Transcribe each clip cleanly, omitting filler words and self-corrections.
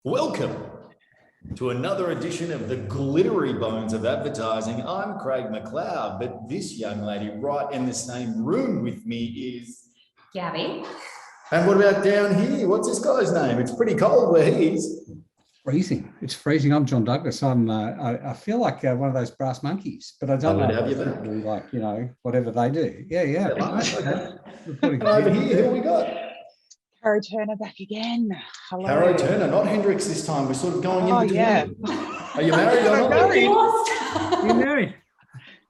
Welcome to another edition of the glittery bones of advertising. I'm Craig McLeod, but this young lady right in the same room with me is Gabi. And what about down here? What's this guy's name? It's pretty cold where he is. Freezing. It's freezing. I'm John Douglas. I feel like one of those brass monkeys, but I don't know. Have you back. Like, whatever they do. Yeah. Okay. And over here, who we got? Caro Turner back again. Hello. Caro Turner, not Hendriks this time. We're sort of going in between. Yeah. Are you married or not? Married. You're married.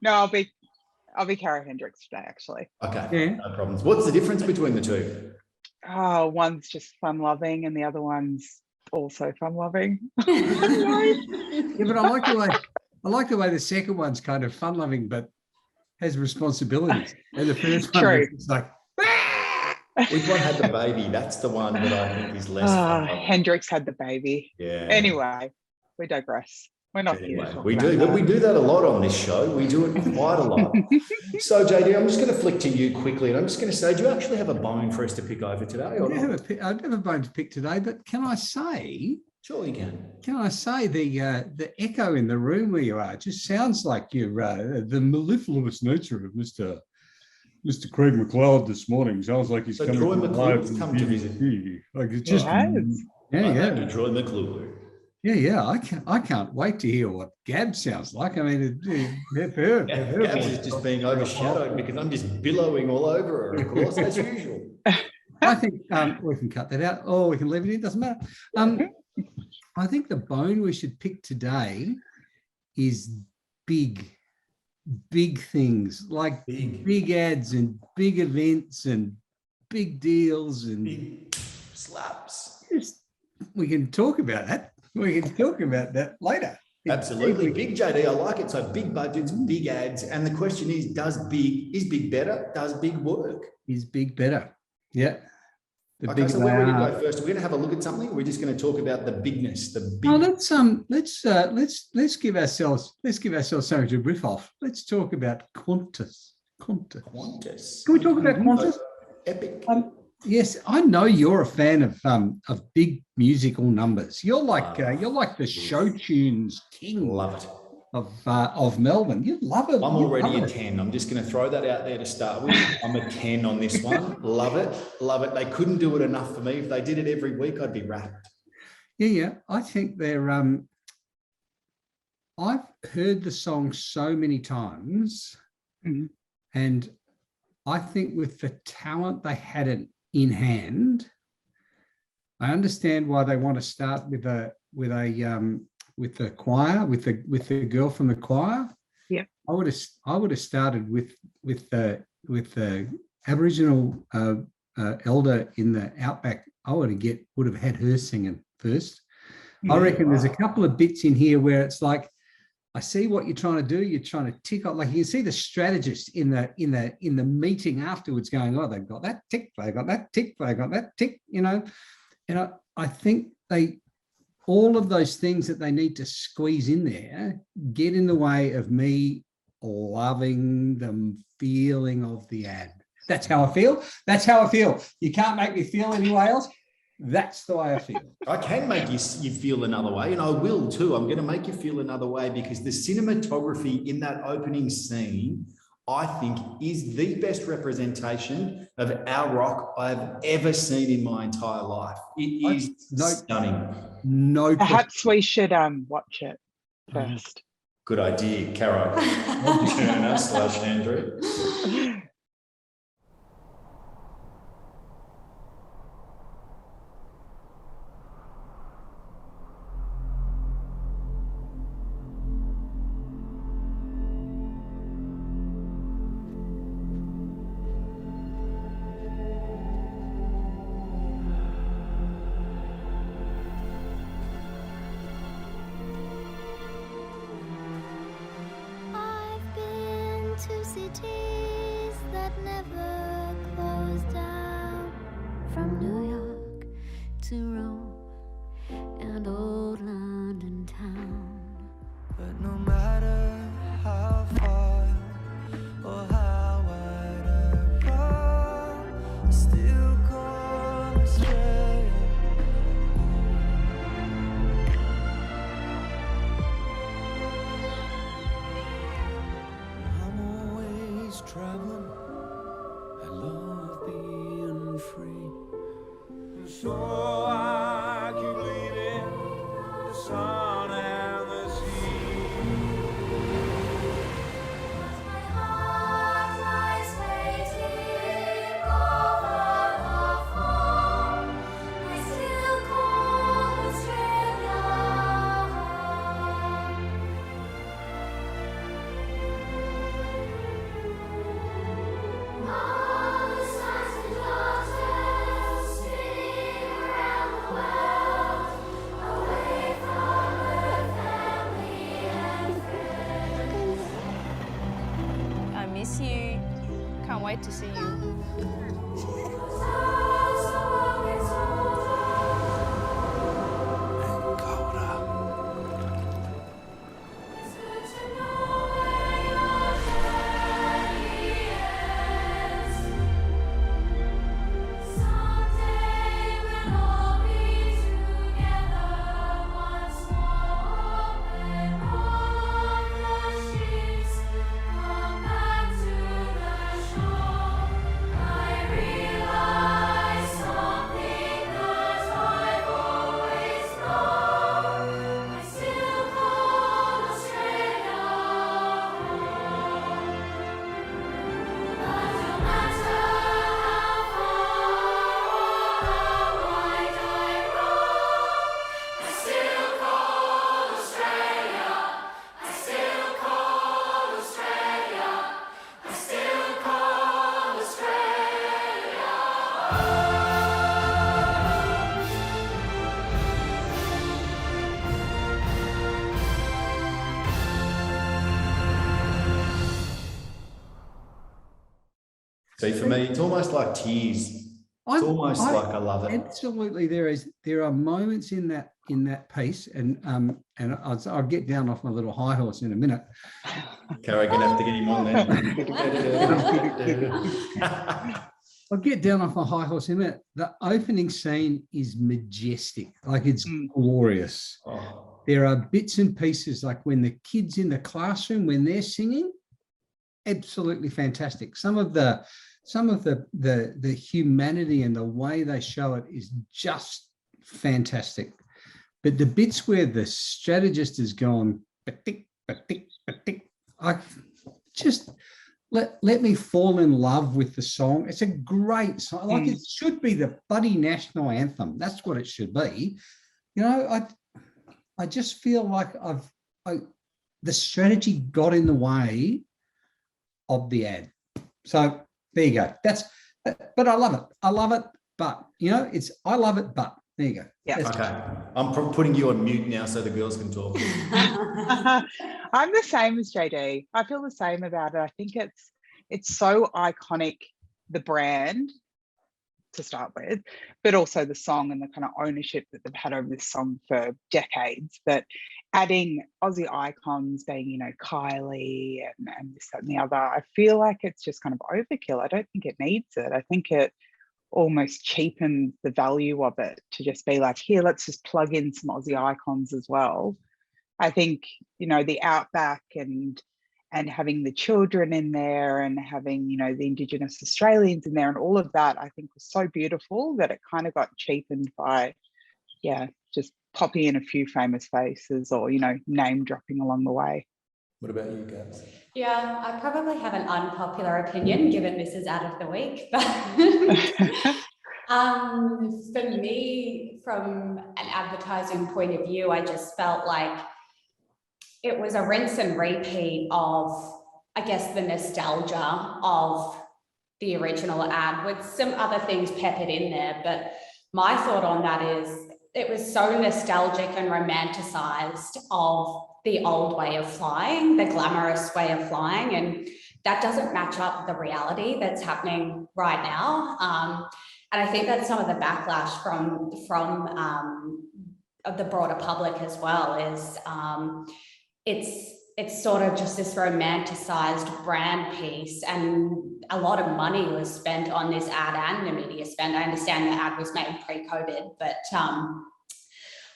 No, I'll be Caro Hendriks today, actually. Okay, Yeah. no problems. What's the difference between the two? Oh, one's just fun-loving and the other one's also fun-loving. Yeah, but I like the way the second one's kind of fun-loving, but has responsibilities. And the first one is like, Which one had the baby? That's the one that I think is less fun. Hendriks had the baby. Yeah. Anyway, we digress. We're not Anyway, here. we do, but we do that a lot on this show. We do it quite a lot. So, JD, I'm just going to flick to you quickly, and I'm just going to say, do you actually have a bone for us to pick over today? Or I don't have a bone to pick today, but can I say? Sure, you can. Can I say the echo in the room where you are just sounds like you're the mellifluous nature of Mr. Craig McLeod this morning. Sounds like he's So coming Troy from McLeod's live come to visit. Like it's just To Troy McLeod. Yeah. I can't wait to hear what Gab sounds like. I mean, Gabs is just being overshadowed because I'm just billowing all over her, of course, as usual. I think we can cut that out, or we can leave it in. Doesn't matter. I think the bone we should pick today is big things, like big ads and big events and big deals and big slaps. We can talk about that. We can talk about that later. Absolutely. Big, JD, I like it. So big budgets, big ads. And the question is big better? Does big work? Is big better? Yeah. Okay, so where are we going to go first? We're going to have a look at something. We're just going to talk about the bigness, the big. Oh, let's give ourselves something to riff off. Let's talk about Qantas. Qantas. Can we talk about Qantas? Epic. Yes, I know you're a fan of big musical numbers. You're like the show tunes king. Love it. Of Melbourne. You love it. I'm already a 10. I'm just going to throw that out there to start with. I'm a 10 on this one. Love it. They couldn't do it enough for me. If they did it every week, I'd be wrapped. Yeah. I think they're I've heard the song so many times, and I think with the talent they had it in hand, I understand why they want to start with the choir, with the girl from the choir. Yeah, I would have started with the Aboriginal elder in the outback. I would have had her singing first. I reckon there's a couple of bits in here where it's like, I see what you're trying to do. You're trying to tick off, like you can see the strategist in the meeting afterwards going, oh, they've got that tick, they got that tick, they got that tick, and I think all of those things that they need to squeeze in there get in the way of me loving the feeling of the ad. That's how I feel. You can't make me feel any way else. That's the way I feel. I can make you feel another way, and I will too. I'm going to make you feel another way because the cinematography in that opening scene, I think, is the best representation of our rock I've ever seen in my entire life. It is stunning. No, perhaps we should watch it first. Good idea, Caro. Turner/Hendriks. To cities that never close down, from New York to Rome and old London town. But no matter how far or how wide I roam, I still come astray. So I keep leaving the sun and the sea. My heart lies waiting over the foam. I still call Australia home. All the sons and daughters sing around the world, away from her family and friends. I miss you. Can't wait to see you. See, for me, it's almost like tears. It's almost like I love it. Absolutely, there are moments in that piece, and I'll get down off my little high horse in a minute. Caro, gonna have to get him on then. I'll get down off my high horse in a minute. The opening scene is majestic, like it's glorious. Oh, There are bits and pieces, like when the kids in the classroom, when they're singing, absolutely fantastic. Some of the humanity and the way they show it is just fantastic. But the bits where the strategist has gone, I just let me fall in love with the song. It's a great song. Like it should be the bloody national anthem. That's what it should be. You know, I just feel like the strategy got in the way of the ad. So there you go. But I love it. I love it. But you know, I love it. But there you go. Yeah. okay. I'm putting you on mute now so the girls can talk. I'm the same as JD. I feel the same about it. I think it's so iconic, the brand to start with, but also the song and the kind of ownership that they've had over this song for decades. But adding Aussie icons being, you know, Kylie and this, that, and the other, I feel like it's just kind of overkill. I don't think it needs it. I think it almost cheapens the value of it to just be like, here, let's just plug in some Aussie icons as well. I think, you know, the Outback and having the children in there and having, you know, the Indigenous Australians in there and all of that, I think was so beautiful that it kind of got cheapened by, just popping in a few famous faces or, you know, name dropping along the way. What about you, Gabs? Yeah, I probably have an unpopular opinion given this is ad of the week, but for me, from an advertising point of view, I just felt like it was a rinse and repeat of, I guess, the nostalgia of the original ad with some other things peppered in there. But my thought on that is it was so nostalgic and romanticized of the old way of flying, the glamorous way of flying, and that doesn't match up with the reality that's happening right now. And I think that's some of the backlash from the broader public as well is it's sort of just this romanticized brand piece, and a lot of money was spent on this ad and the media spend. I understand the ad was made pre-COVID, but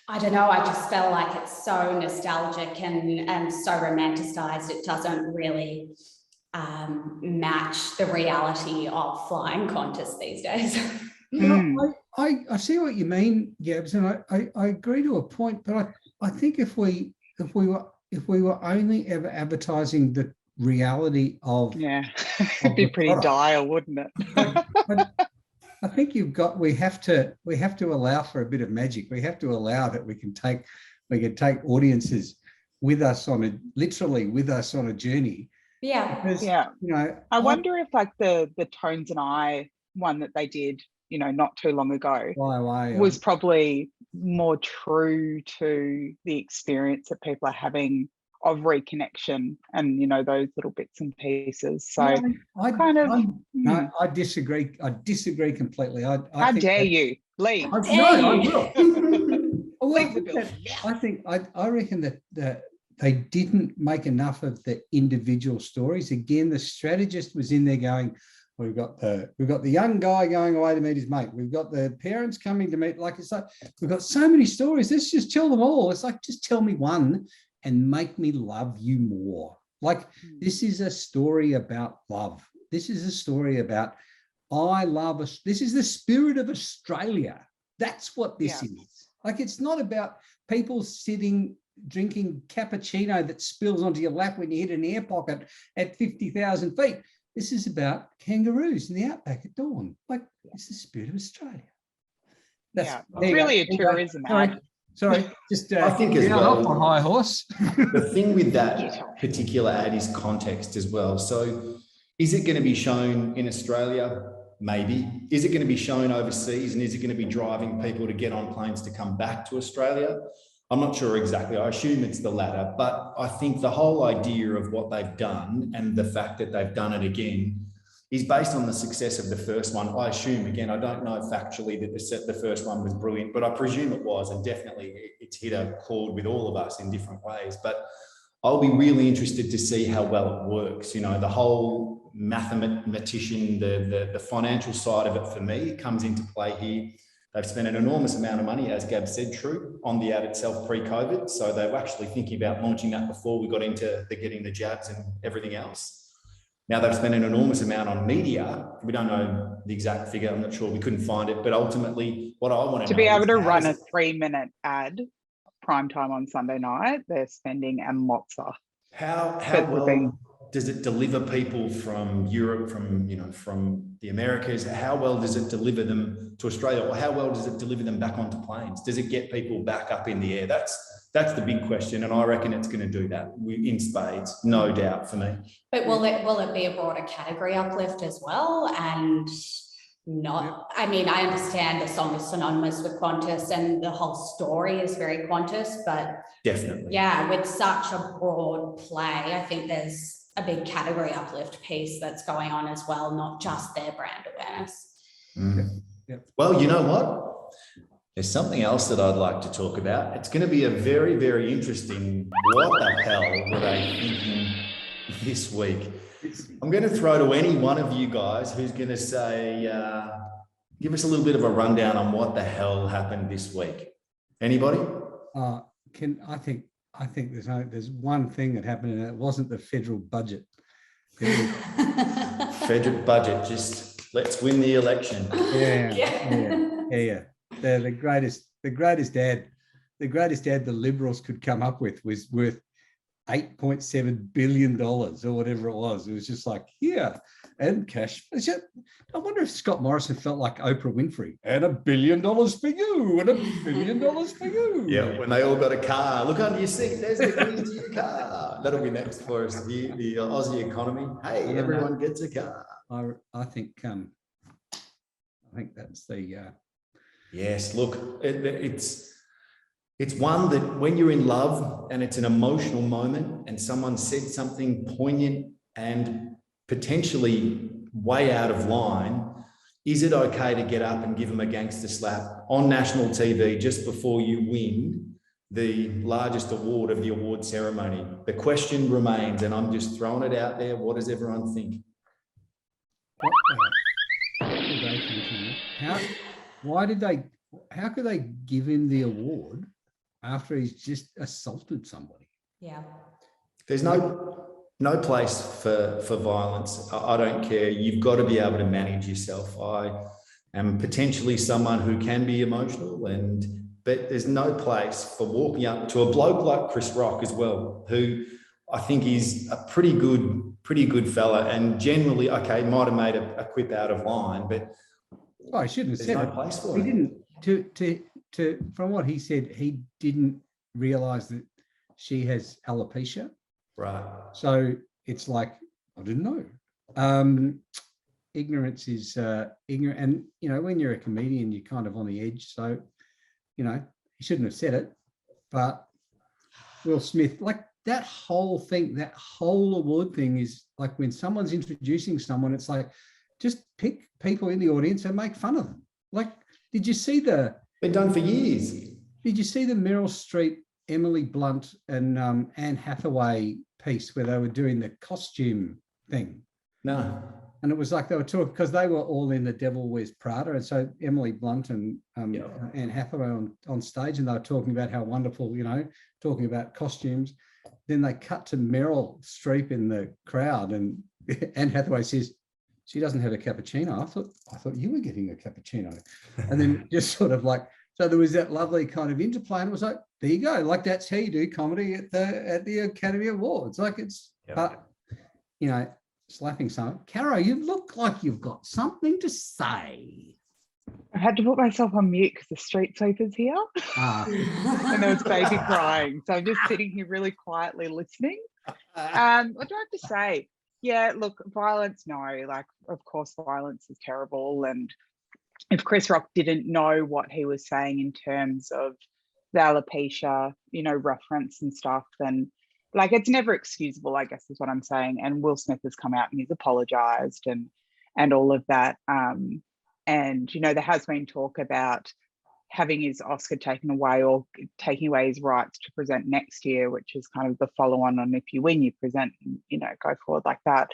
I don't know, I just felt like it's so nostalgic and so romanticized. It doesn't really match the reality of flying contests these days. You know, I see what you mean, Gabs, and I agree to a point, but I think if we were only ever advertising the reality of Yeah, of it'd be the pretty product, dire, wouldn't it? but I think we have to allow for a bit of magic. We have to allow that we can take audiences with us literally with us on a journey. Yeah. Because, Yeah. you know, I wonder if like the Tones and I one that they did, you know, not too long ago fly away was probably more true to the experience that people are having of reconnection and, you know, those little bits and pieces. So I disagree. I disagree completely. I how think dare that- you leave? I, Dare no, I you. will. Leave the building. I reckon that they didn't make enough of the individual stories. Again, the strategist was in there going, we've got the young guy going away to meet his mate. We've got the parents coming to meet. Like, it's like we've got so many stories. Let's just tell them all. It's like, just tell me one and make me love you more. Like, this is a story about love. This is a story about I love us. This is the spirit of Australia. That's what this is. Like, it's not about people sitting drinking cappuccino that spills onto your lap when you hit an air pocket at 50,000 feet. This is about kangaroos in the outback at dawn. Like, it's the spirit of Australia. It's really a tourism ad. Sorry, just I think as down well, off a high horse. the thing with that particular ad is context as well. So is it going to be shown in Australia? Maybe. Is it going to be shown overseas? And is it going to be driving people to get on planes to come back to Australia? I'm not sure exactly. I assume it's the latter, but I think the whole idea of what they've done and the fact that they've done it again is based on the success of the first one. I assume, again, I don't know factually that the first one was brilliant, but I presume it was, and definitely it's hit a chord with all of us in different ways. But I'll be really interested to see how well it works. You know, the whole mathematician, the financial side of it for me comes into play here. They've spent an enormous amount of money, as Gab said, true, on the ad itself pre-COVID. So they were actually thinking about launching that before we got into getting the jabs and everything else. Now they've spent an enormous amount on media. We don't know the exact figure. I'm not sure. We couldn't find it. But ultimately, what I want To be able to run a 3-minute ad prime time on Sunday night, they're spending and lots of. How well does it deliver people from Europe, from the Americas? How well does it deliver them to Australia, or how well does it deliver them back onto planes? Does it get people back up in the air? That's the big question, and I reckon it's going to do that in spades, no doubt for me. But will it be a broader category uplift as well? And not, I mean, I understand the song is synonymous with Qantas and the whole story is very Qantas, but definitely, yeah, with such a broad play, I think there's a big category uplift piece that's going on as well, not just their brand awareness. Yep. Well, you know what? There's something else that I'd like to talk about. It's going to be a very, very interesting, what the hell were they thinking this week? I'm going to throw to any one of you guys who's going to say, give us a little bit of a rundown on what the hell happened this week. Anybody? I think there's one thing that happened, and it wasn't the federal budget. Federal budget, just let's win the election. Yeah. The greatest ad the Liberals could come up with was worth $8.7 billion or whatever it was. It was just like, here, and cash. I wonder if Scott Morrison felt like Oprah Winfrey. And $1 billion for you, and $1 billion for you. Yeah, when they all got a car. Look under your seat, there's the keys to your car. That'll be next for us, the Aussie economy. Hey, everyone gets a car. I think that's the... Yes, look, it's one that when you're in love and it's an emotional moment and someone said something poignant and potentially way out of line, is it okay to get up and give them a gangster slap on national TV just before you win the largest award of the award ceremony? The question remains, and I'm just throwing it out there, what does everyone think? What were they thinking? How could they give him the award after he's just assaulted somebody? Yeah. There's no place for violence. I don't care. You've got to be able to manage yourself. and potentially someone who can be emotional, but there's no place for walking up to a bloke like Chris Rock as well, who I think is a pretty good fella, and generally, okay, might have made a quip out of line, but I shouldn't have there's said no it. place for He him. didn't. From what he said, he didn't realise that she has alopecia. Right. So it's like, I didn't know. Ignorance is ignorant, and when you're a comedian, you're kind of on the edge. So he shouldn't have said it. But Will Smith, like that whole thing, that whole award thing is like when someone's introducing someone, it's like just pick people in the audience and make fun of them. Like, did you see Been done for years. Did you see the Meryl Streep, Emily Blunt, and Anne Hathaway piece where they were doing the costume thing? No. And it was like they were talking because they were all in The Devil Wears Prada. And so Emily Blunt and Anne Hathaway on stage, and they were talking about how wonderful, talking about costumes. Then they cut to Meryl Streep in the crowd, and Anne Hathaway says, she doesn't have a cappuccino. I thought you were getting a cappuccino. And then just sort of like, so there was that lovely kind of interplay, and it was like, there you go. Like that's how you do comedy at the Academy Awards. Like it's, but slapping someone. Caro, you look like you've got something to say. I had to put myself on mute because the street sweeper's here. And there was baby crying. So I'm just sitting here really quietly listening. What do I have to say? Yeah, look, violence, no. Like, of course, violence is terrible. And if Chris Rock didn't know what he was saying in terms of the alopecia, reference and stuff, then like it's never excusable, I guess is what I'm saying. And Will Smith has come out and he's apologized and all of that. And, there has been talk about having his Oscar taken away or taking away his rights to present next year, which is kind of the follow on if you win, you present, go forward like that.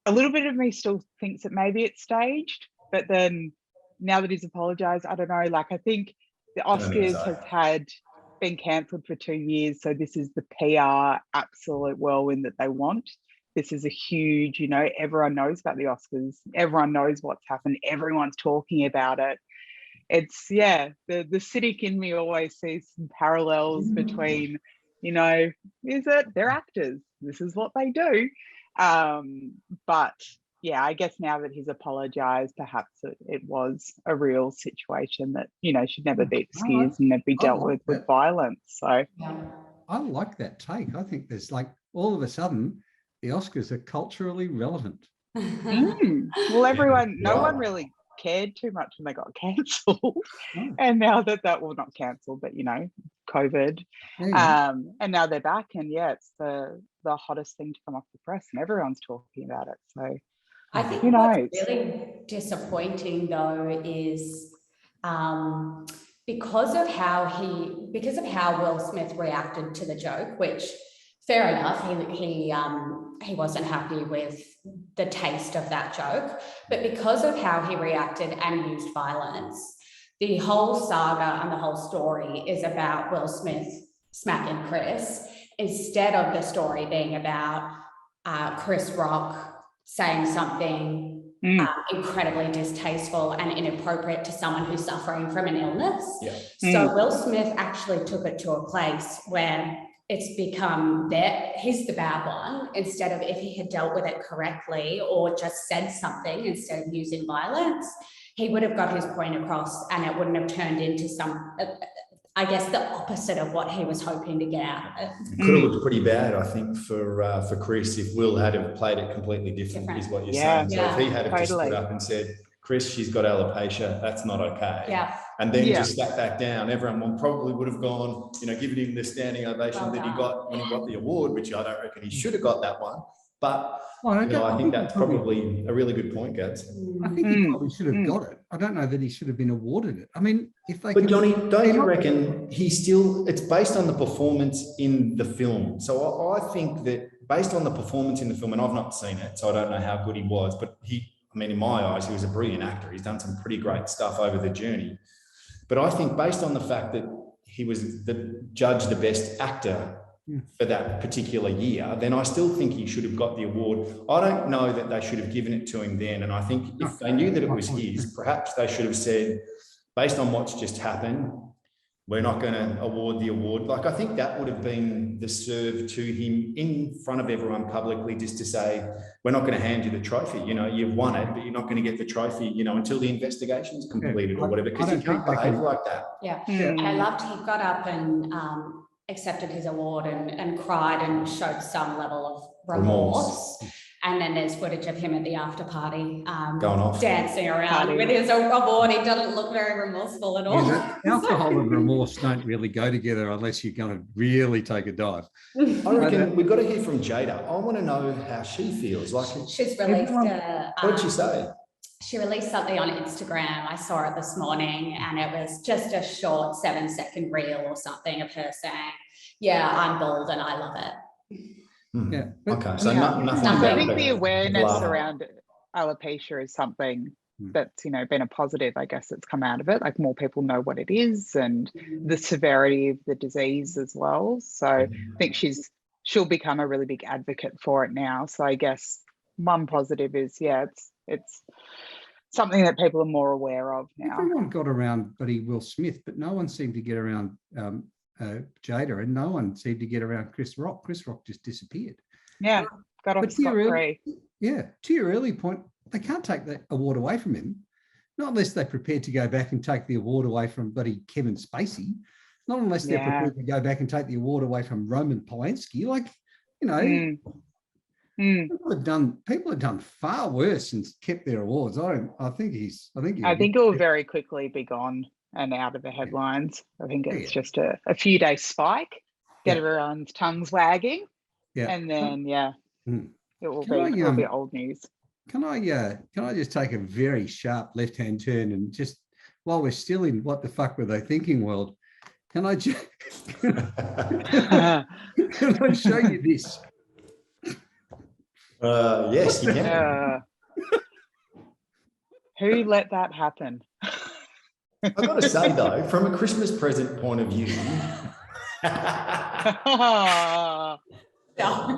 A little bit of me still thinks that maybe it's staged, but then now that he's apologized, I don't know, like I think the Oscars has been cancelled for 2 years. So this is the PR absolute whirlwind that they want. This is a huge, everyone knows about the Oscars. Everyone knows what's happened. Everyone's talking about it. It's, the cynic in me always sees some parallels between, they're actors. This is what they do. But I guess now that he's apologized, perhaps it was a real situation that, should never be excused and never be dealt with violence. So I like that take. I think there's like all of a sudden the Oscars are culturally relevant. Well, no one really cared too much when they got cancelled. And now that well, not cancelled, but COVID. And now they're back, and it's the hottest thing to come off the press, and everyone's talking about it. So I think what's really disappointing though is because of how Will Smith reacted to the joke, which fair enough, he wasn't happy with the taste of that joke, but because of how he reacted and used violence, the whole saga and the whole story is about Will Smith smacking Chris, instead of the story being about Chris Rock saying something incredibly distasteful and inappropriate to someone who's suffering from an illness. So Will Smith actually took it to a place where it's become that he's the bad one, instead of if he had dealt with it correctly or just said something instead of using violence, he would have got his point across and it wouldn't have turned into some, I guess, the opposite of what he was hoping to get out of it. It could have looked pretty bad, I think, for Chris, if Will had have played it completely different, is what you're saying. So if he had have just stood up and said, Chris, she's got alopecia, that's not okay. And then just sat back down, everyone probably would have gone, given him the standing ovation that he got when he got the award, which I don't reckon he should have got that one. But I think that's probably a really good point, Gabs. I think he probably should have got it. I don't know that he should have been awarded it. I mean, if they But Johnny, don't you reckon it's based on the performance in the film? So I think that based on the performance in the film, and I've not seen it, so I don't know how good he was, but in my eyes, he was a brilliant actor. He's done some pretty great stuff over the journey. But I think based on the fact that he was judged the best actor for that particular year, then I still think he should have got the award. I don't know that they should have given it to him then. And I think if they knew that it was his, perhaps they should have said, based on what's just happened, we're not going to award the award. Like, I think that would have been the serve to him in front of everyone publicly, just to say, we're not going to hand you the trophy. You know, you've won it, but you're not going to get the trophy, you know, until the investigation's completed or whatever, because you can't behave like that. Yeah. I loved he got up and accepted his award and cried and showed some level of remorse. And then there's footage of him at the after party Going off. dancing around with his award. He doesn't look very remorseful at all. Yeah, alcohol and remorse don't really go together unless you're going to really take a dive. I reckon we've got to hear from Jada. I want to know how she feels. Like, She's released what did she say? She released something on Instagram. I saw it this morning, and it was just a short 7-second reel or something of her saying, yeah, I'm bald and I love it. Yeah. Okay, so Yeah. nothing. I about think the awareness love. around alopecia is something that's, you know, been a positive, I guess, that's come out of it. Like, more people know what it is and the severity of the disease as well. So I think she'll become a really big advocate for it now. So I guess one positive is, yeah, it's something that people are more aware of now. Everyone got around Buddy Will Smith, but no one seemed to get around Jada, and no one seemed to get around Chris Rock. Chris Rock just disappeared. Yeah, got off But to your scot-free. to your early point, they can't take the award away from him, not unless they're prepared to go back and take the award away from buddy Kevin Spacey, not unless they're Yeah. prepared to go back and take the award away from Roman Polanski. Like, you know, people have done far worse and kept their awards. I think it will very quickly be gone and out of the headlines. I think it's just a few day spike, get everyone's tongues wagging, and then it will be old news. Can I just take a very sharp left-hand turn and just, while we're still in what the fuck were they thinking world, can I just can I show you this? Yes, you can. Who let that happen? I've got to say though, from a Christmas present point of view,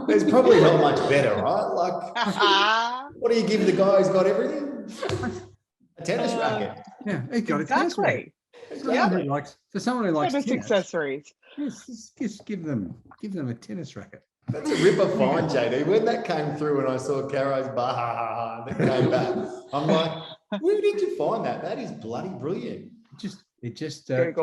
there's probably not much better, right? Like, what do you give the guy who's got everything? A tennis racket. Yeah, he got a tennis racket. For someone who likes Tennis tennis, accessories. just give them a tennis racket. That's a ripper fine, JD. When that came through and I saw Caro's bah that came back, I'm like, where did you find that? That is bloody brilliant. Just on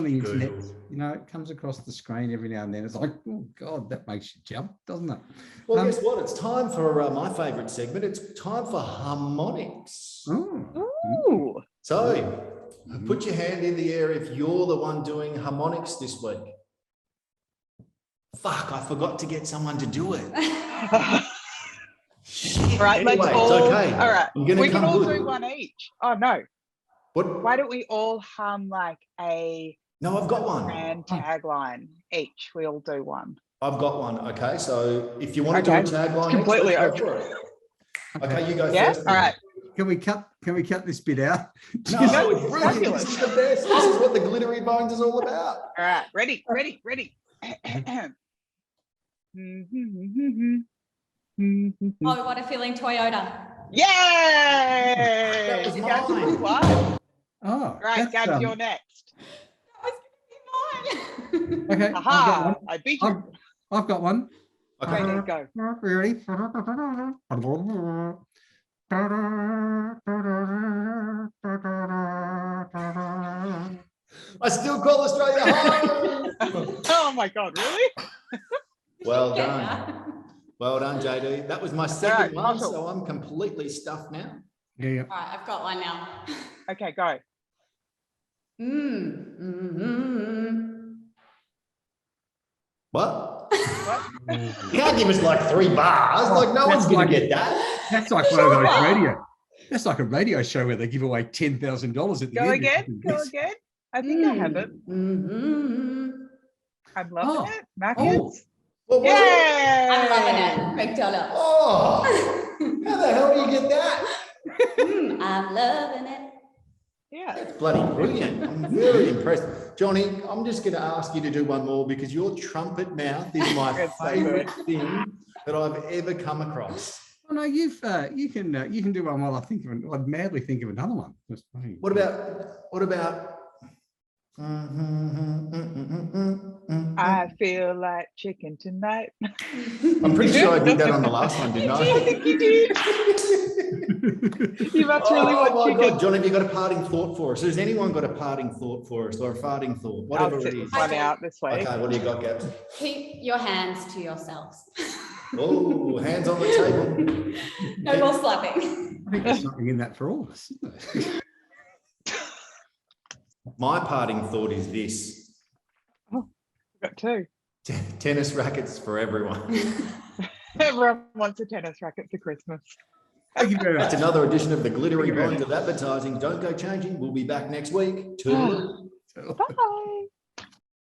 the internet, you know, it comes across the screen every now and then. It's like, oh God, that makes you jump, doesn't it? Well, guess what? It's time for my favourite segment. It's time for harmonics. Ooh. So, put your hand in the air if you're the one doing harmonics this week. Fuck, I forgot to get someone to do it. Shit. Right, Anyway, let's it's all. okay. All right, I'm gonna we can come all good. do one each. Oh no! What? Why don't we all hum like a No, I've got one. brand tagline each? We all do one. I've got one. Okay, so if you want to do a tagline, Completely next, let's go for it. Okay, you go Yeah. first. All right. Can we cut this bit out? No, it's brilliant. Fabulous. This is the best. This is what the glittery bones is all about. All right. Ready. Oh, what a feeling, Toyota. Yay! That was Gab's mine. one. Oh, Right, that's, Gab, you're next. That was going to be mine. okay. Aha! I beat you. I've got one. Okay. Okay, go. Ready? I still call Australia home. Oh my God, really? Well Get done. that. Well done, JD. That was my second one, Marshall. so I'm completely stuffed now. Yeah. All right, I've got one now. Okay, go. What? What? You can't give us like 3 bars. Like no one's going to get that. That's like one of those radio. That's like a radio show where they give away $10,000 at the Go end. again. Go again. I think I have it. I'm loving it. Marcus. Well, Yay! I'm loving it. McDonald's. Oh, how the hell do you get that? I'm loving it. Yeah. That's bloody brilliant. I'm very impressed. Johnny, I'm just going to ask you to do one more because your trumpet mouth is my It's so favourite thing that I've ever come across. Oh, no, you can do one while I think of it. I'd madly think of another one. What about? I feel like chicken tonight. I'm pretty sure I did that on the last one, didn't I? I think you did. You must really want Oh my chicken. God, John, have you got a parting thought for us? Has anyone got a parting thought for us or a farting thought? Whatever I'll it sit is. one out this week. Okay, what do you got, Gabs? Keep your hands to yourselves. Oh, hands on the table. No more slapping. I think there's something in that for all of us, isn't there? My parting thought is this. Got two. Tennis rackets for everyone. Everyone wants a tennis racket for Christmas. Thank you very much. That's another edition of the Glittery Mind of Advertising. Don't go changing. We'll be back next week. Toodaloo. Bye.